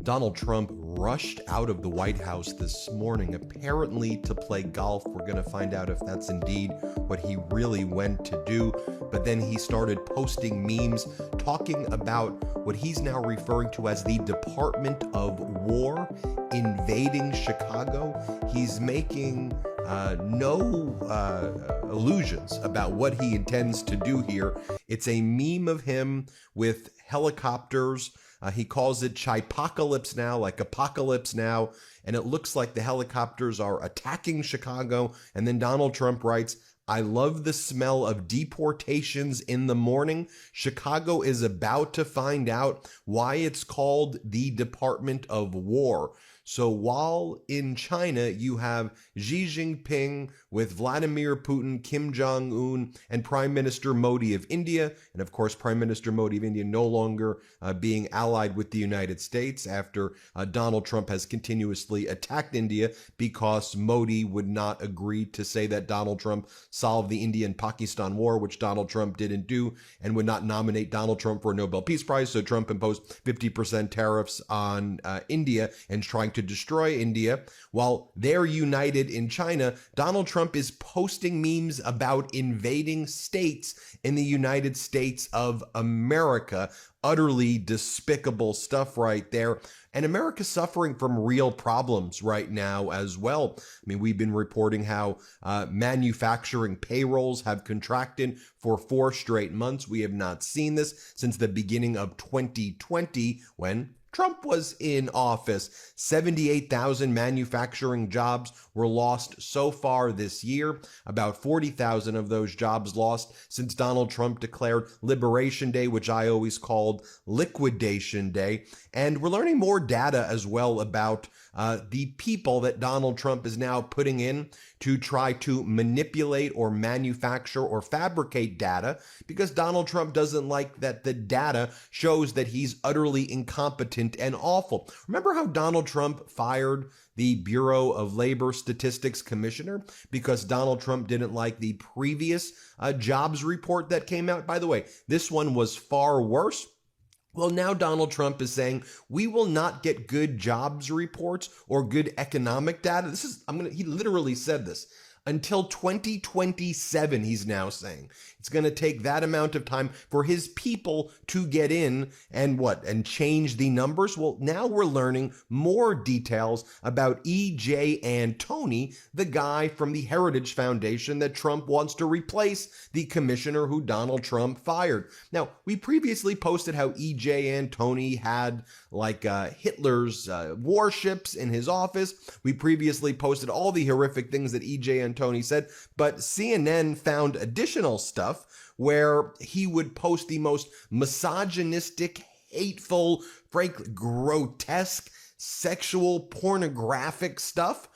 Donald Trump rushed out of the White House this morning, apparently to play golf. We're going to find out if that's indeed what he really went to do. But then he started posting memes talking about what he's now referring to as the Department of War invading Chicago. He's making no illusions about what he intends to do here. It's a meme of him with helicopters. He calls it Chipocalypse now, like apocalypse now. And it looks like the helicopters are attacking Chicago. And then Donald Trump writes, "I love the smell of deportations in the morning. Chicago is about to find out why it's called the Department of War." So while in China you have Xi Jinping with Vladimir Putin, Kim Jong-un, and Prime Minister Modi of India, and of course Prime Minister Modi of India no longer being allied with the United States after Donald Trump has continuously attacked India because Modi would not agree to say that Donald Trump solved the India and Pakistan war, which Donald Trump didn't do, and would not nominate Donald Trump for a Nobel Peace Prize. So Trump imposed 50% tariffs on India and trying to destroy India. While they're united in China, Donald Trump is posting memes about invading states in the United States of America. Utterly despicable stuff right there. And America's suffering from real problems right now as well. I mean, we've been reporting how manufacturing payrolls have contracted for 4 straight months. We have not seen this since the beginning of 2020 when Trump was in office. 78,000 manufacturing jobs were lost so far this year. About 40,000 of those jobs lost since Donald Trump declared Liberation Day, which I always called Liquidation Day. And we're learning more data as well about the people that Donald Trump is now putting in to try to manipulate or manufacture or fabricate data, because Donald Trump doesn't like that the data shows that he's utterly incompetent and awful. Remember how Donald Trump fired the Bureau of Labor Statistics Commissioner because Donald Trump didn't like the previous jobs report that came out? By the way, this one was far worse. Well, now Donald Trump is saying we will not get good jobs reports or good economic data. He literally said this. Until 2027, he's now saying. It's going to take that amount of time for his people to get in and change the numbers. Well, now we're learning more details about E.J. Antoni, the guy from the Heritage Foundation that Trump wants to replace the commissioner who Donald Trump fired. Now, we previously posted how E.J. Antoni had Hitler's warships in his office. We previously posted all the horrific things that E.J. Antoni said, but CNN found additional stuff where he would post the most misogynistic, hateful, frankly, grotesque, sexual, pornographic stuff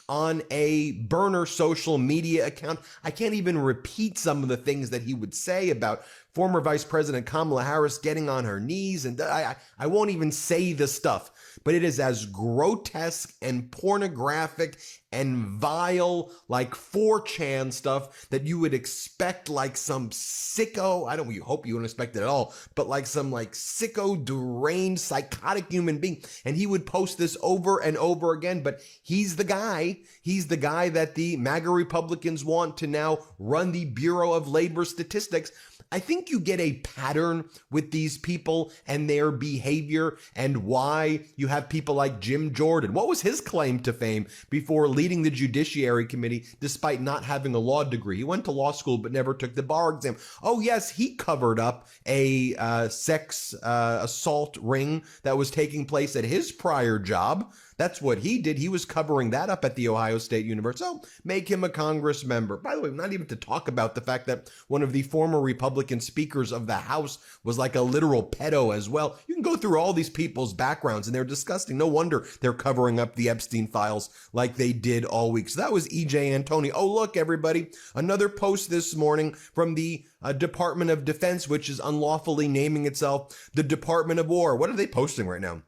on a burner social media account. I can't even repeat some of the things that he would say about former Vice President Kamala Harris getting on her knees, and I won't even say the stuff, but it is as grotesque and pornographic and vile, like 4chan stuff that you would expect like some sicko, hope you wouldn't expect it at all, but like some sicko, deranged, psychotic human being. And he would post this over and over again, but he's the guy that the MAGA Republicans want to now run the Bureau of Labor Statistics. I think you get a pattern with these people and their behavior and why you have people like Jim Jordan. What was his claim to fame before leading the Judiciary Committee despite not having a law degree? He went to law school but never took the bar exam. Oh yes, he covered up a sex assault ring that was taking place at his prior job. That's what he did. He was covering that up at the Ohio State University. So make him a Congress member. By the way, not even to talk about the fact that one of the former Republican speakers of the House was like a literal pedo as well. You can go through all these people's backgrounds and they're disgusting. No wonder they're covering up the Epstein files like they did all week. So that was E.J. Antoni. Oh, look, everybody, another post this morning from the Department of Defense, which is unlawfully naming itself the Department of War. What are they posting right now?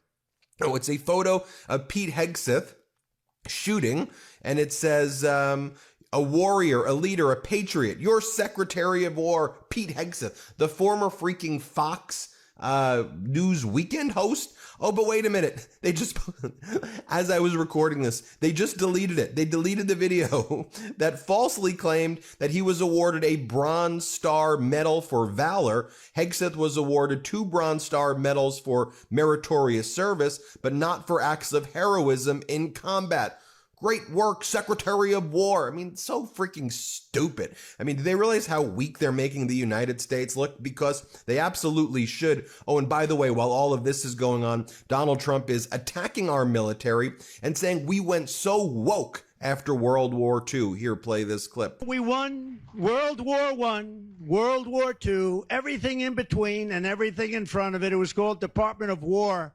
Oh, it's a photo of Pete Hegseth shooting, and it says, a warrior, a leader, a patriot, your Secretary of War, Pete Hegseth, the former freaking Fox News Weekend host. Oh, but wait a minute. They just, as I was recording this, they just deleted it. They deleted the video that falsely claimed that he was awarded a Bronze Star Medal for valor. Hegseth was awarded 2 Bronze Star medals for meritorious service, but not for acts of heroism in combat. Great work, Secretary of War. I mean, so freaking stupid. I mean, do they realize how weak they're making the United States look? Because they absolutely should. Oh, and by the way, while all of this is going on, Donald Trump is attacking our military and saying we went so woke after World War II. Here, play this clip. We won World War I, World War II, everything in between and everything in front of it. It was called Department of War.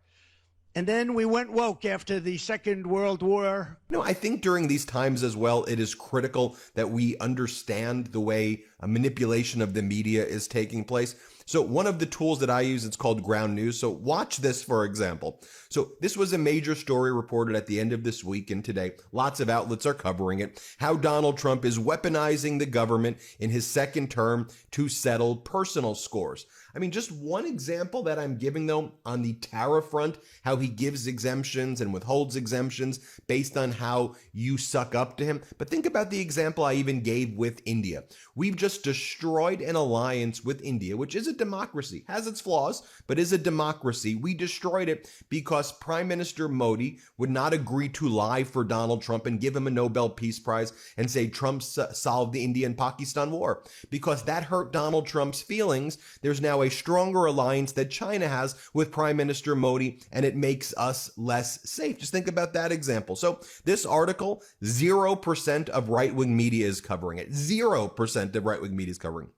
And then we went woke after the Second World War. No, I think during these times as well, it is critical that we understand the way a manipulation of the media is taking place. So one of the tools that I use, it's called Ground News. So watch this, for example. So this was a major story reported at the end of this week and today. Lots of outlets are covering it. How Donald Trump is weaponizing the government in his second term to settle personal scores. I mean, just one example that I'm giving, though, on the tariff front, how he gives exemptions and withholds exemptions based on how you suck up to him. But think about the example I even gave with India. We've just destroyed an alliance with India, which is a democracy, has its flaws, but is a democracy. We destroyed it because Prime Minister Modi would not agree to lie for Donald Trump and give him a Nobel Peace Prize and say Trump solved the India and Pakistan war. Because that hurt Donald Trump's feelings, there's now a stronger alliance that China has with Prime Minister Modi, and it makes us less safe. Just think about that example. So this article, 0% of right-wing media is covering it. 0% of right-wing media is covering it.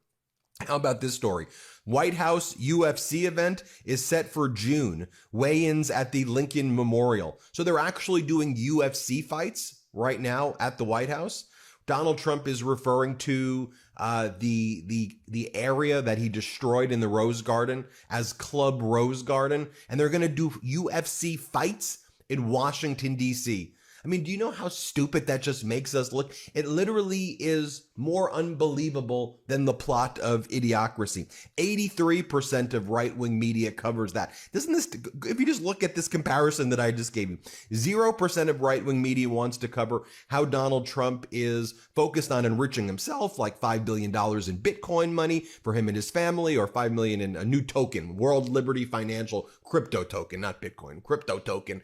How about this story? White House UFC event is set for June. Weigh-ins at the Lincoln Memorial. So they're actually doing UFC fights right now at the White House. Donald Trump is referring to the area that he destroyed in the Rose Garden as Club Rose Garden, and they're going to do UFC fights in Washington, D.C. I mean, do you know how stupid that just makes us look? It literally is more unbelievable than the plot of Idiocracy. 83% of right-wing media covers that. Doesn't this, if you just look at this comparison that I just gave you, 0% of right-wing media wants to cover how Donald Trump is focused on enriching himself, like $5 billion in Bitcoin money for him and his family, or $5 million in a new token, World Liberty Financial crypto token, not Bitcoin, crypto token.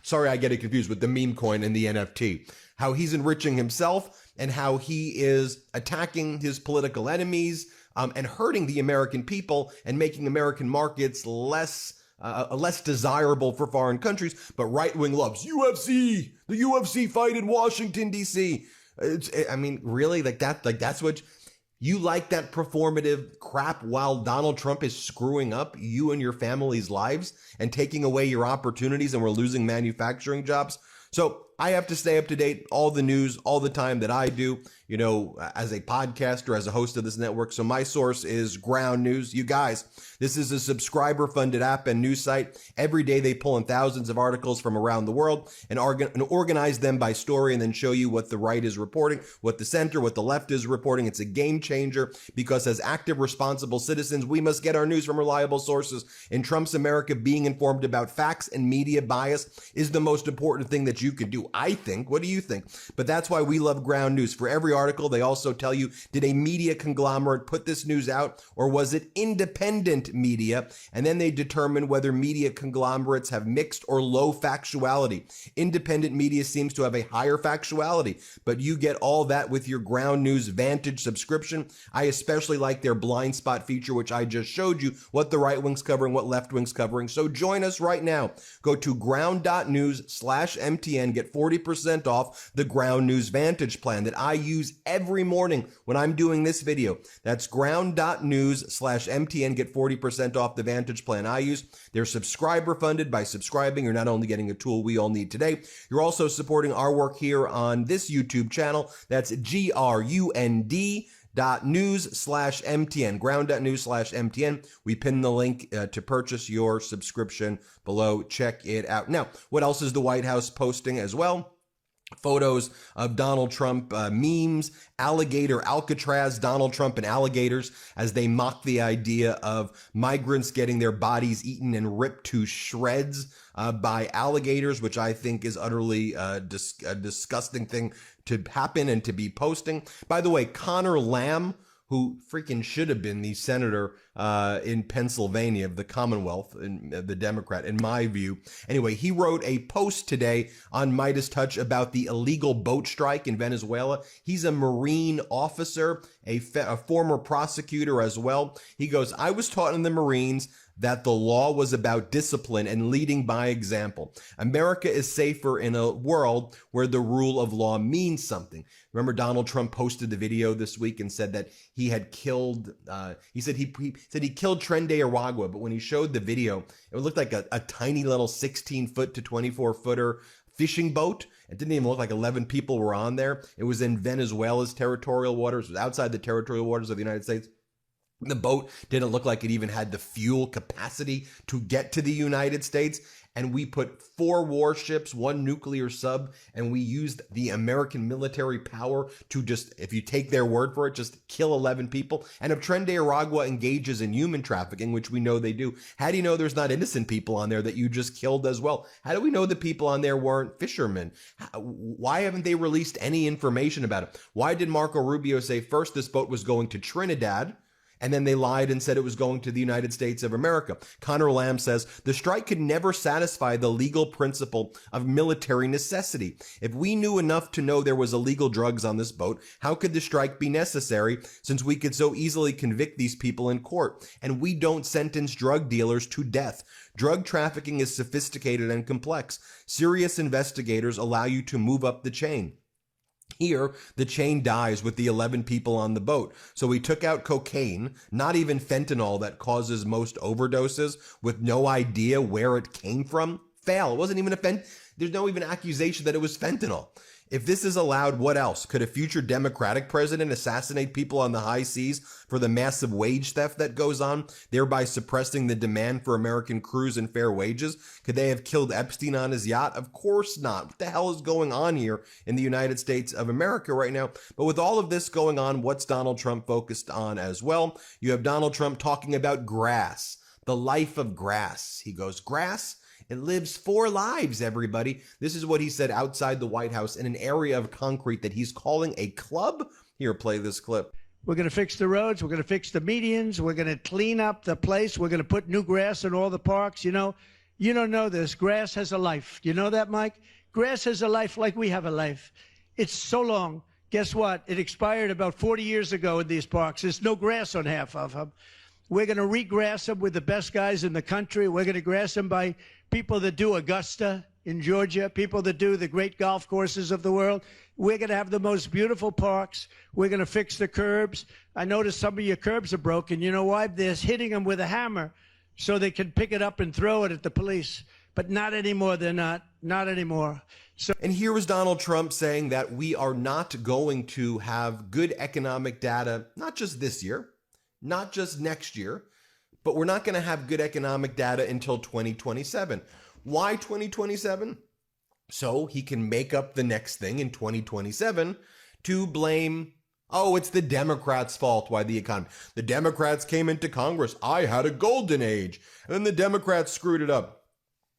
Sorry, I get it confused with the meme coin and the NFT. How he's enriching himself and how he is attacking his political enemies and hurting the American people and making American markets less desirable for foreign countries. But right-wing loves UFC, the UFC fight in Washington, D.C. I mean, really, that's what... You like that performative crap while Donald Trump is screwing up you and your family's lives and taking away your opportunities, and we're losing manufacturing jobs? So I have to stay up to date, all the news, all the time that I do, you know, as a podcaster, as a host of this network. So my source is Ground News. You guys, this is a subscriber-funded app and news site. Every day they pull in thousands of articles from around the world and organize them by story and then show you what the right is reporting, what the center, what the left is reporting. It's a game changer because as active, responsible citizens, we must get our news from reliable sources. In Trump's America, being informed about facts and media bias is the most important thing that you can do, I think. What do you think? But that's why we love Ground News. For every article, they also tell you, did a media conglomerate put this news out, or was it independent media? And then they determine whether media conglomerates have mixed or low factuality. Independent media seems to have a higher factuality, but you get all that with your Ground News Vantage subscription. I especially like their blind spot feature, which I just showed you what the right wing's covering, what left wing's covering. So join us right now. Go to ground.news/MTN, get 40% off the Ground News Vantage plan that I use every morning when I'm doing this video. That's ground.news/MTN, get 40% off the Vantage plan I use. They're subscriber funded. By subscribing, you're not only getting a tool we all need today, you're also supporting our work here on this YouTube channel. That's GRUND.news/MTN, ground.news/MTN. We pin the link to purchase your subscription below. Check it out. Now, what else is the White House posting as well? photos of Donald Trump, memes, alligator, Alcatraz, Donald Trump and alligators, as they mock the idea of migrants getting their bodies eaten and ripped to shreds by alligators, which I think is utterly a disgusting thing to happen and to be posting. By the way, Connor Lamb, who freaking should have been the senator in Pennsylvania of the Commonwealth, the Democrat, in my view. Anyway, he wrote a post today on Midas Touch about the illegal boat strike in Venezuela. He's a Marine officer, a former prosecutor as well. He goes, I was taught in the Marines that the law was about discipline and leading by example. America is safer in a world where the rule of law means something. Remember, Donald Trump posted the video this week and said that he had killed, he said he killed Tren de Aragua, but when he showed the video, it looked like a tiny little 16-foot to 24-footer fishing boat. It didn't even look like 11 people were on there. It was in Venezuela's territorial waters. It was outside the territorial waters of the United States. The boat didn't look like it even had the fuel capacity to get to the United States. And we put 4 warships, 1 nuclear sub, and we used the American military power to just, if you take their word for it, just kill 11 people. And if Tren de Aragua engages in human trafficking, which we know they do, how do you know there's not innocent people on there that you just killed as well? How do we know the people on there weren't fishermen? Why haven't they released any information about it? Why did Marco Rubio say first this boat was going to Trinidad, and then they lied and said it was going to the United States of America? Connor Lamb says, the strike could never satisfy the legal principle of military necessity. If we knew enough to know there was illegal drugs on this boat, how could the strike be necessary, since we could so easily convict these people in court? And we don't sentence drug dealers to death. Drug trafficking is sophisticated and complex. Serious investigators allow you to move up the chain. Here, the chain dies with the 11 people on the boat. So we took out cocaine, not even fentanyl that causes most overdoses, with no idea where it came from. Fail. It wasn't even there's no even accusation that it was fentanyl. If this is allowed, what else? Could a future Democratic president assassinate people on the high seas for the massive wage theft that goes on, thereby suppressing the demand for American crews and fair wages? Could they have killed Epstein on his yacht? Of course not. What the hell is going on here in the United States of America right now? But with all of this going on, what's Donald Trump focused on as well? You have Donald Trump talking about grass, the life of grass. He goes, grass? It lives 4 lives, everybody. This is what he said outside the White House in an area of concrete that he's calling a club. Here, play this clip. We're going to fix the roads. We're going to fix the medians. We're going to clean up the place. We're going to put new grass in all the parks. You know, you don't know this. Grass has a life. You know that, Mike? Grass has a life like we have a life. It's so long. Guess what? It expired about 40 years ago in these parks. There's no grass on half of them. We're going to regrass them with the best guys in the country. We're going to grass them by people that do Augusta in Georgia, people that do the great golf courses of the world. We're going to have the most beautiful parks. We're going to fix the curbs. I noticed some of your curbs are broken. You know why? They're hitting them with a hammer so they can pick it up and throw it at the police. But not anymore. They're not. Not anymore. And here was Donald Trump saying that we are not going to have good economic data, not just this year, not just next year, but we're not going to have good economic data until 2027. Why 2027? So he can make up the next thing in 2027 to blame, oh, it's the Democrats' fault why the economy. The Democrats came into Congress. I had a golden age. And then the Democrats screwed it up.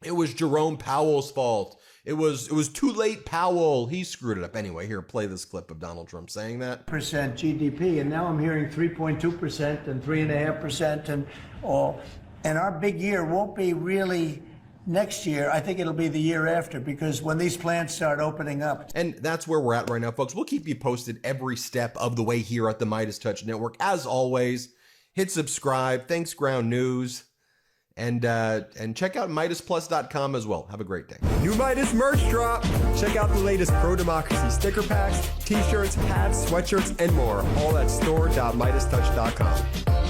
It was Jerome Powell's fault. It was too late, Powell. He screwed it up. Anyway, here, play this clip of Donald Trump saying that. Percent GDP, and now I'm hearing 3.2% and 3.5% and all. And our big year won't be really next year. I think it'll be the year after, because when these plants start opening up. And that's where we're at right now, folks. We'll keep you posted every step of the way here at the Midas Touch Network. As always, hit subscribe. Thanks, Ground News. And check out MidasPlus.com as well. Have a great day. New Midas merch drop. Check out the latest pro-democracy sticker packs, t-shirts, hats, sweatshirts, and more. All at store.MidasTouch.com.